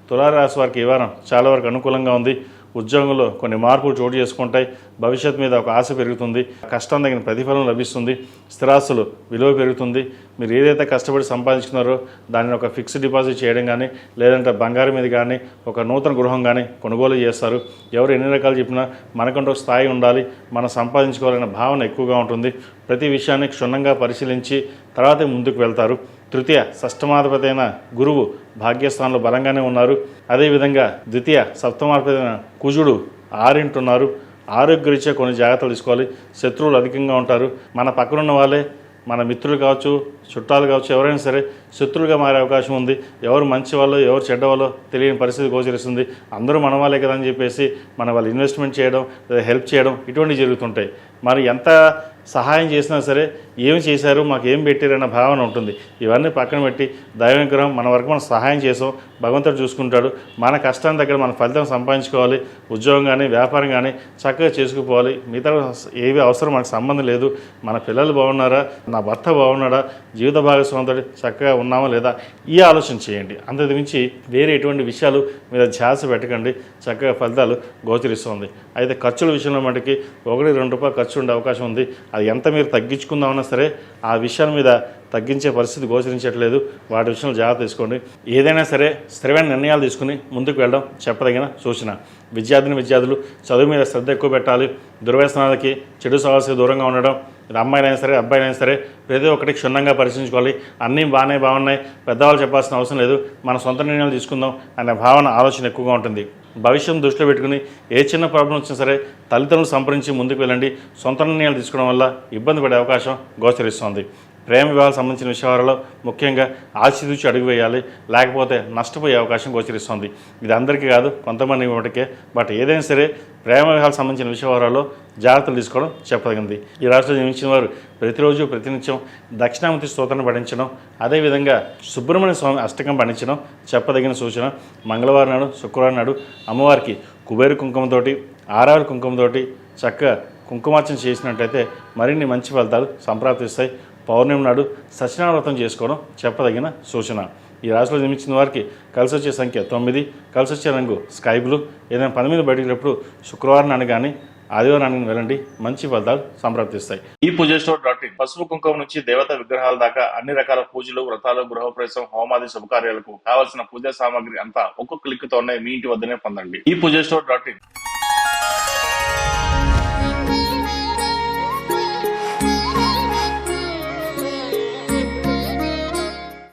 తులారాశి వారికి ఈ వారం చాలా వరకు అనుకూలంగా ఉంది. ఉద్యోగంలో కొన్ని మార్పులు చోటు చేసుకుంటాయి. భవిష్యత్తు మీద ఒక ఆశ పెరుగుతుంది. కష్టం తగిన ప్రతిఫలం లభిస్తుంది. స్థిరాస్తులు విలువ పెరుగుతుంది. మీరు ఏదైతే కష్టపడి సంపాదించుకున్నారో దానిని ఒక ఫిక్స్డ్ డిపాజిట్ చేయడం కానీ, లేదంటే బంగారం మీద కానీ, ఒక నూతన గృహం కానీ కొనుగోలు చేస్తారు. ఎవరు ఎన్ని రకాలు చెప్పినా మనకంటూ ఒక స్థాయి ఉండాలి, మనం సంపాదించుకోవాలనే భావన ఎక్కువగా ఉంటుంది. ప్రతి విషయాన్ని క్షుణ్ణంగా పరిశీలించి తర్వాతే ముందుకు వెళ్తారు. తృతీయ షష్టమాధిపతి అయిన గురువు భాగ్యస్థానంలో బలంగానే ఉన్నారు. అదేవిధంగా ద్వితీయ సప్తమాధిపతి అయిన కుజుడు 6 ఉన్నారు. ఆరోగ్యరీత్యా కొన్ని జాగ్రత్తలు తీసుకోవాలి. శత్రువులు అధికంగా ఉంటారు. మన పక్కనున్న వాళ్ళే మన మిత్రులు కావచ్చు, చుట్టాలు కావచ్చు, ఎవరైనా సరే శత్రువులుగా మారే అవకాశం ఉంది. ఎవరు మంచి వాళ్ళు ఎవరు చెడ్డ వాళ్ళో తెలియని పరిస్థితి గోచరిస్తుంది. అందరూ మన వాళ్ళే కదా అని చెప్పేసి మన వాళ్ళు ఇన్వెస్ట్మెంట్ చేయడం లేదా హెల్ప్ చేయడం ఇటువంటివి జరుగుతుంటాయి. మరి ఎంత సహాయం చేసినా సరే ఏమి చేశారు, మాకు ఏం పెట్టారన్న భావన ఉంటుంది. ఇవన్నీ పక్కన పెట్టి దైవనుగ్రహం మన వరకు మనం సహాయం చేసాం, భగవంతుడు చూసుకుంటాడు. మన కష్టాన్ని దగ్గర మన ఫలితం సంపాదించుకోవాలి. ఉద్యోగం కానీ వ్యాపారం కానీ చక్కగా చేసుకుపోవాలి. మిగతా ఏవి అవసరం మనకు సంబంధం లేదు. మన పిల్లలు బాగున్నారా, నా భర్త బాగున్నాడా, జీవిత భాగస్వామితో చక్కగా ఉన్నామా లేదా, ఈ ఆలోచన చేయండి. అంతకు మించి వేరే ఎటువంటి విషయాలు మీద ధ్యాస పెట్టకండి. చక్కగా ఫలితాలు గోచరిస్తుంది. అయితే ఖర్చుల విషయంలో మటుకి ₹1-2 ఖర్చు ఉండే అవకాశం ఉంది. అది ఎంత మీరు తగ్గించుకుందామన్నా సరే ఆ విషయాల మీద తగ్గించే పరిస్థితి గోచరించట్లేదు. వాటి విషయంలో జాగ్రత్త తీసుకోండి. ఏదైనా సరే స్థిరమైన నిర్ణయాలు తీసుకుని ముందుకు వెళ్ళడం చెప్పదగిన సూచన. విద్యార్థులు చదువు మీద శ్రద్ధ ఎక్కువ పెట్టాలి. దుర్వ్యసనాలకి చెడు సహవాసాలకు దూరంగా ఉండడం. ఇది అమ్మాయినైనా సరే అబ్బాయినైనా సరే ప్రతి ఒక్కటి క్షుణ్ణంగా పరిశీలించుకోవాలి. అన్నీ బాగున్నాయి, పెద్దవాళ్ళు చెప్పాల్సిన అవసరం లేదు, మన సొంత నిర్ణయాలు తీసుకుందాం అనే భావన ఆలోచన ఎక్కువగా ఉంటుంది. భవిష్యత్తు దృష్టిలో పెట్టుకుని ఏ చిన్న ప్రాబ్లం వచ్చినా సరే తల్లిదండ్రులు సంప్రదించి ముందుకు వెళ్ళండి. సొంత నిర్ణయాలు తీసుకోవడం వల్ల ఇబ్బంది పడే అవకాశం గోచరిస్తుంది. ప్రేమ వివాహాలకు సంబంధించిన విషయాలలో ముఖ్యంగా ఆచితూచి అడుగు వేయాలి, లేకపోతే నష్టపోయే అవకాశం గోచరిస్తుంది. ఇది అందరికీ కాదు, కొంతమంది మటుకే. బట్ ఏదైనా సరే ప్రేమ వివాహాలకు సంబంధించిన విషయాలలో జాగ్రత్తలు తీసుకోవడం చెప్పదగింది. ఈ రాష్ట్రంలో జన్మించిన వారు ప్రతిరోజు ప్రతినిత్యం దక్షిణామూర్తి స్తోత్రం పఠించడం, అదేవిధంగా సుబ్రహ్మణ్య స్వామి అష్టకం పఠించడం చెప్పదగిన సూచన. మంగళవారం నాడు, శుక్రవారం నాడు అమ్మవారికి కుబేర కుంకుమతోటి, ఆరారు కుంకుమతోటి చక్కగా కుంకుమార్చన చేసినట్టయితే మరిన్ని మంచి ఫలితాలు సంప్రాప్తిస్తాయి. పౌర్ణమి నాడు సత్యనారాయణ వ్రతం చేసుకోవడం చెప్పదగిన సూచన. ఈ రాశిలో జన్మించిన వారికి కలిసి వచ్చే సంఖ్య 9, కలిసి వచ్చే రంగు స్కై బ్లూ. ఏదైనా పని మీద బయటకు వెళ్ళినప్పుడు శుక్రవారం నాడు కానీ ఆదివారం నాడు వెళ్ళండి, మంచి ఫలితాలు సంప్రాప్తిస్తాయి. ఈ పూజస్టోర్.in పసుపు కుంకుమ నుంచి దేవతా విగ్రహాల దాకా అన్ని రకాల పూజలు, వ్రతాలు, గృహప్రవేశం, హోమాది శుభకార్యాలకు కావలసిన పూజా సామాగ్రి అంతా ఒక్కొక్క క్లిక్ తోనే మీ ఇంటి వద్దనే పొందండి. ఈ పూజస్టోర్.in